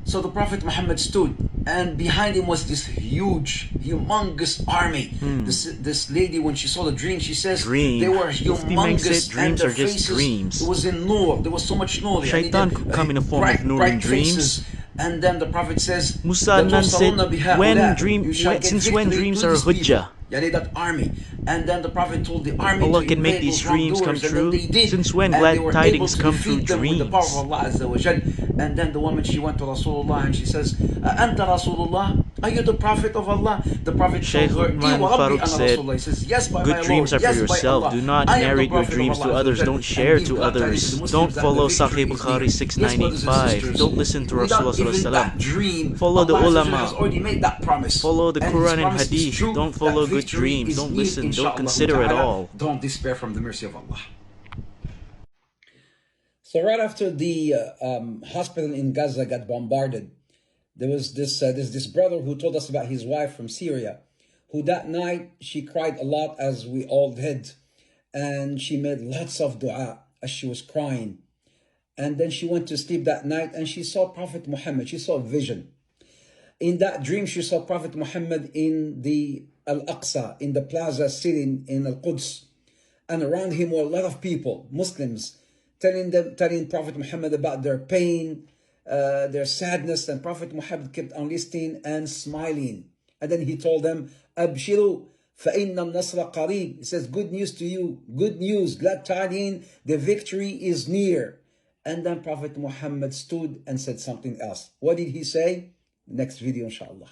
So the Prophet Muhammad stood, and behind him was this huge, humongous army. This lady, when she saw the dream, she says they were humongous, and dreams their are just faces, dreams. it was in nur. There was so much nur. Shaitan could come in a form of nur in bright dreams. faces. And then the Prophet says, Musa Annan said, you shall get since when victory dreams to are these people. Hujjah? That army. And then the Prophet told the army Allah to can make invade these those dreams come wrongdoers, and then true. they did. Since when And glad they were able tidings to come through defeat them with the power of dreams? Allah Azza wa Jal. And then the woman, she went to Rasulullah and she says, Anta Rasulullah? Are you the Prophet of Allah? The Prophet Shaykh told her, Uthman "Wa Rabbi Farooq ana said, Rasulullah." He says, yes, by good my dreams Lord, are for yes, by yourself. Allah. Do not I am the narrate your Prophet of dreams to Allah Azza wa others. Jal, Don't and share give to glad tidings others. to the Muslims Don't that follow the victory Sahih is Bukhari near. Yes, brothers and 695. sisters, Don't listen to without Rasulullah even that ﷺ. dream, Follow the Allah Azza wa Jal ulama. has already made that promise. Follow the And His Quran and promise is Hadith. true, Don't that follow good victory dreams. is Don't near, listen. Don't insha'Allah consider at ta'ala. all. Don't despair from the mercy of Allah. So right after the hospital in Gaza got bombarded, there was this brother who told us about his wife from Syria, who that night she cried a lot, as we all did, and she made lots of dua as she was crying. And then she went to sleep that night and she saw Prophet Muhammad. She saw a vision. In that dream, she saw Prophet Muhammad in the Al-Aqsa, in the plaza sitting in Al-Quds. And around him were a lot of people, Muslims, telling Prophet Muhammad about their pain, their sadness. And Prophet Muhammad kept on listening and smiling. And then he told them, Abshiru, فَإِنَّ النَّصْرَ قَرِيبٌ. He says, good news to you, good news, glad tidings, the victory is near. And then Prophet Muhammad stood and said something else. What did he say? Next video, inshallah.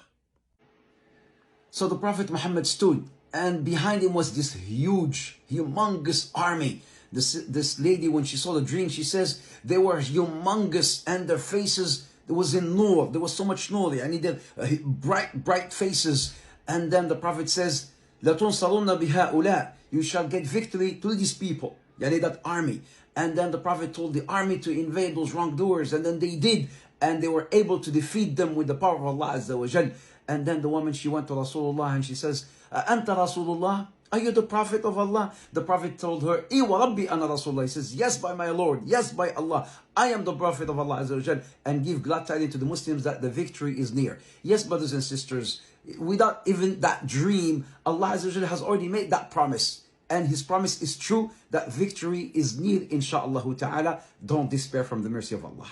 So the Prophet Muhammad stood, and behind him was this huge, humongous army. This lady, when she saw the dream, she says they were humongous, and their faces, there was in nur. There was so much nur. I needed bright faces. And then the Prophet says, لَتُنْصَرُنَّ بِهَؤُلَاءِ. You shall get victory to these people. That army. And then the Prophet told the army to invade those wrongdoers, and then they did, and they were able to defeat them with the power of Allah Azza wa Jal. And then the woman, she went to Rasulullah and she says, Anta Rasulullah? Are you the Prophet of Allah? The Prophet told her, Wa Rabbi ana Rasulullah. He says, yes, by my Lord, yes, by Allah, I am the Prophet of Allah Azza wa Jal, and give glad tidings to the Muslims that the victory is near. Yes, brothers and sisters, without even that dream, Allah Azza wa Jal has already made that promise. And His promise is true, that victory is near, insha'Allah ta'ala. Don't despair from the mercy of Allah.